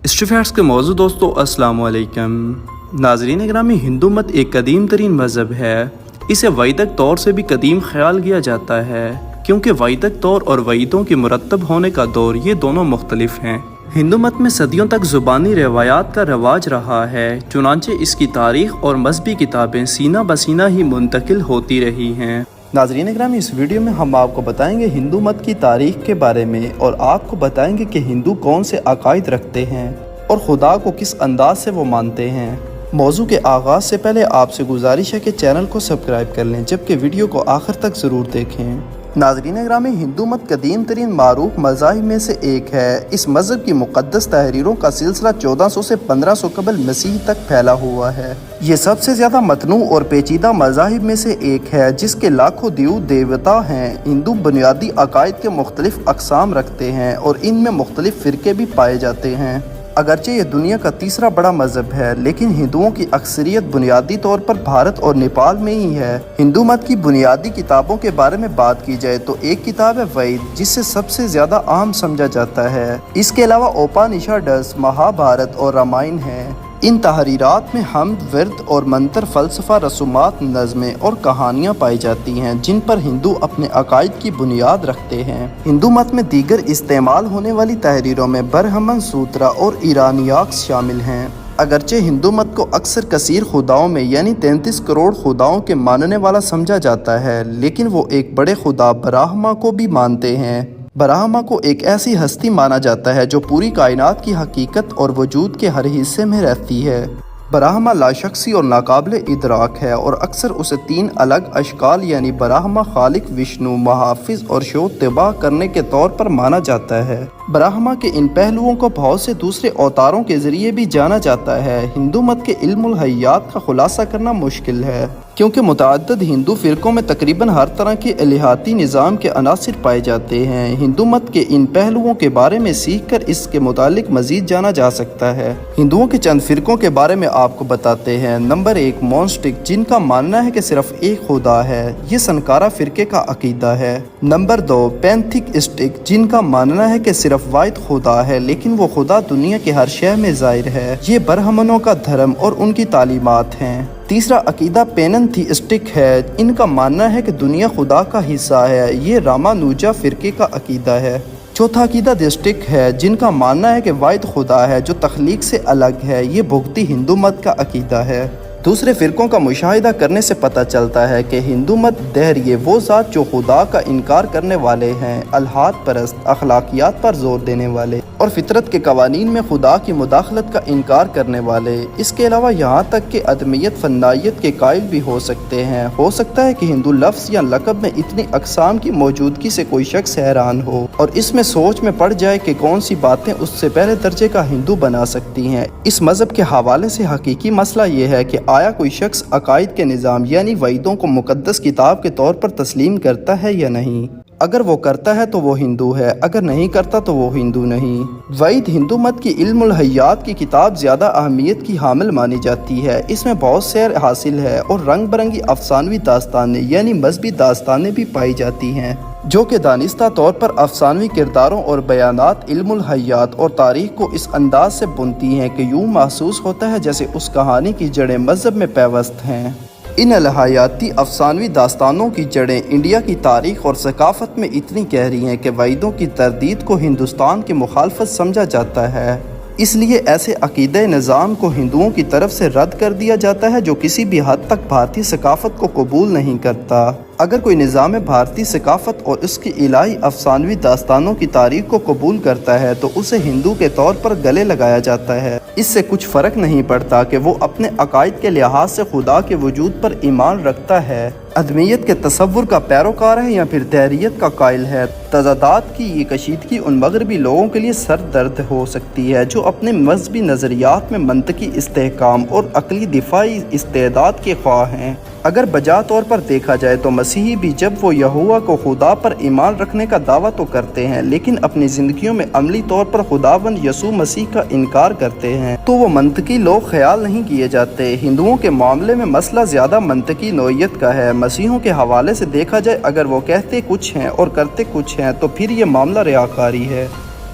اسٹری facts کے موضوع دوستو السلام علیکم ناظرین گرامی، ہندو مت ایک قدیم ترین مذہب ہے۔ اسے ویدک طور سے بھی قدیم خیال کیا جاتا ہے کیونکہ ویدک طور اور ویدوں کے مرتب ہونے کا دور یہ دونوں مختلف ہیں۔ ہندو مت میں صدیوں تک زبانی روایات کا رواج رہا ہے، چنانچہ اس کی تاریخ اور مذہبی کتابیں سینہ بسینہ ہی منتقل ہوتی رہی ہیں۔ ناظرین اکرامی، اس ویڈیو میں ہم آپ کو بتائیں گے ہندو مت کی تاریخ کے بارے میں، اور آپ کو بتائیں گے کہ ہندو کون سے عقائد رکھتے ہیں اور خدا کو کس انداز سے وہ مانتے ہیں۔ موضوع کے آغاز سے پہلے آپ سے گزارش ہے کہ چینل کو سبسکرائب کر لیں، جبکہ ویڈیو کو آخر تک ضرور دیکھیں۔ ناظرین اکرامی، ہندو مت قدیم ترین معروف مذاہب میں سے ایک ہے۔ اس مذہب کی مقدس تحریروں کا سلسلہ 1400 سے 1500 قبل مسیح تک پھیلا ہوا ہے۔ یہ سب سے زیادہ متنوع اور پیچیدہ مذاہب میں سے ایک ہے، جس کے لاکھوں دیو دیوتا ہیں۔ ہندو بنیادی عقائد کے مختلف اقسام رکھتے ہیں اور ان میں مختلف فرقے بھی پائے جاتے ہیں۔ اگرچہ یہ دنیا کا تیسرا بڑا مذہب ہے، لیکن ہندوؤں کی اکثریت بنیادی طور پر بھارت اور نیپال میں ہی ہے۔ ہندو مت کی بنیادی کتابوں کے بارے میں بات کی جائے تو ایک کتاب ہے وید، جسے سب سے زیادہ عام سمجھا جاتا ہے۔ اس کے علاوہ اوپانشاڈس، مہا بھارت اور رامائن ہیں۔ ان تحریرات میں حمد، ورد اور منتر، فلسفہ، رسومات، نظمیں اور کہانیاں پائی جاتی ہیں جن پر ہندو اپنے عقائد کی بنیاد رکھتے ہیں۔ ہندو مت میں دیگر استعمال ہونے والی تحریروں میں برہمن سوترا اور ایرانیاکس شامل ہیں۔ اگرچہ ہندو مت کو اکثر کثیر خداؤں میں یعنی 33 کروڑ خداؤں کے ماننے والا سمجھا جاتا ہے، لیکن وہ ایک بڑے خدا برہما کو بھی مانتے ہیں۔ برہما کو ایک ایسی ہستی مانا جاتا ہے جو پوری کائنات کی حقیقت اور وجود کے ہر حصے میں رہتی ہے۔ برہما لاشخصی اور ناقابل ادراک ہے اور اکثر اسے 3 الگ اشکال یعنی برہما، خالق، وشنو، محافظ اور شو تباہ کرنے کے طور پر مانا جاتا ہے۔ برہما کے ان پہلوؤں کو بہت سے دوسرے اوتاروں کے ذریعے بھی جانا جاتا ہے۔ ہندو مت کے علم الحیات کا خلاصہ کرنا مشکل ہے، کیونکہ متعدد ہندو فرقوں میں تقریباً ہر طرح کے الہیاتی نظام کے عناصر پائے جاتے ہیں۔ ہندو مت کے ان پہلوؤں کے بارے میں سیکھ کر اس کے متعلق مزید جانا جا سکتا ہے۔ ہندوؤں کے چند فرقوں کے بارے میں آپ کو بتاتے ہیں۔ نمبر 1، مونسٹک، جن کا ماننا ہے کہ صرف ایک خدا ہے۔ یہ سنکارا فرقے کا عقیدہ ہے۔ نمبر 2، پینتھیسٹک، جن کا ماننا ہے کہ صرف واحد خدا ہے، لیکن وہ خدا دنیا کے ہر شے میں ظاہر ہے۔ یہ برہمنوں کا دھرم اور ان کی تعلیمات ہیں۔ تیسرا عقیدہ پیننتھیسٹک ہے۔ ان کا ماننا ہے کہ دنیا خدا کا حصہ ہے۔ یہ رامانوجا فرقے کا عقیدہ ہے۔ چوتھا عقیدہ دیسٹک ہے، جن کا ماننا ہے کہ واحد خدا ہے جو تخلیق سے الگ ہے۔ یہ بھکتی ہندو مت کا عقیدہ ہے۔ دوسرے فرقوں کا مشاہدہ کرنے سے پتہ چلتا ہے کہ ہندو مت دہریے وہ ذات جو خدا کا انکار کرنے والے ہیں، الحاد پرست، اخلاقیات پر زور دینے والے اور فطرت کے قوانین میں خدا کی مداخلت کا انکار کرنے والے۔ اس کے علاوہ یہاں تک کہ عدمیت، فنائیت کے قائل بھی ہو سکتے ہیں۔ ہو سکتا ہے کہ ہندو لفظ یا لقب میں اتنی اقسام کی موجودگی سے کوئی شخص حیران ہو اور اس میں سوچ میں پڑ جائے کہ کون سی باتیں اس سے پہلے درجے کا ہندو بنا سکتی ہیں۔ اس مذہب کے حوالے سے حقیقی مسئلہ یہ ہے کہ آیا کوئی شخص عقائد کے نظام یعنی ویدوں کو مقدس کتاب کے طور پر تسلیم کرتا ہے یا نہیں؟ اگر وہ کرتا ہے تو وہ ہندو ہے، اگر نہیں کرتا تو وہ ہندو نہیں۔ وید ہندو مت کی علم الحیات کی کتاب زیادہ اہمیت کی حامل مانی جاتی ہے۔ اس میں بہت سیر حاصل ہے اور رنگ برنگی افسانوی داستانیں یعنی مذہبی داستانیں بھی پائی جاتی ہیں، جو کہ دانستہ طور پر افسانوی کرداروں اور بیانات علم الحیات اور تاریخ کو اس انداز سے بنتی ہیں کہ یوں محسوس ہوتا ہے جیسے اس کہانی کی جڑیں مذہب میں پیوست ہیں۔ ان الحیاتی افسانوی داستانوں کی جڑیں انڈیا کی تاریخ اور ثقافت میں اتنی گہری ہیں کہ ویدوں کی تردید کو ہندوستان کی مخالفت سمجھا جاتا ہے۔ اس لیے ایسے عقیدہ نظام کو ہندوؤں کی طرف سے رد کر دیا جاتا ہے جو کسی بھی حد تک بھارتی ثقافت کو قبول نہیں کرتا۔ اگر کوئی نظام بھارتی ثقافت اور اس کی الہی افسانوی داستانوں کی تاریخ کو قبول کرتا ہے تو اسے ہندو کے طور پر گلے لگایا جاتا ہے۔ اس سے کچھ فرق نہیں پڑتا کہ وہ اپنے عقائد کے لحاظ سے خدا کے وجود پر ایمان رکھتا ہے، عدمیت کے تصور کا پیروکار ہے یا پھر دہریت کا قائل ہے۔ تضادات کی یہ کشیدگی ان مغربی لوگوں کے لیے سر درد ہو سکتی ہے جو اپنے مذہبی نظریات میں منطقی استحکام اور عقلی دفاعی استعداد کے خواہ ہیں۔ اگر بجا طور پر دیکھا جائے تو مسیحی بھی جب وہ یہوہ کو خدا پر ایمان رکھنے کا دعویٰ تو کرتے ہیں، لیکن اپنی زندگیوں میں عملی طور پر خداوند یسوع مسیح کا انکار کرتے ہیں، تو وہ منطقی لوگ خیال نہیں کیے جاتے۔ ہندوؤں کے معاملے میں مسئلہ زیادہ منطقی نوعیت کا ہے۔ مسیحیوں کے حوالے سے دیکھا جائے، اگر وہ کہتے کچھ ہیں اور کرتے کچھ ہیں تو پھر یہ معاملہ ریاکاری ہے۔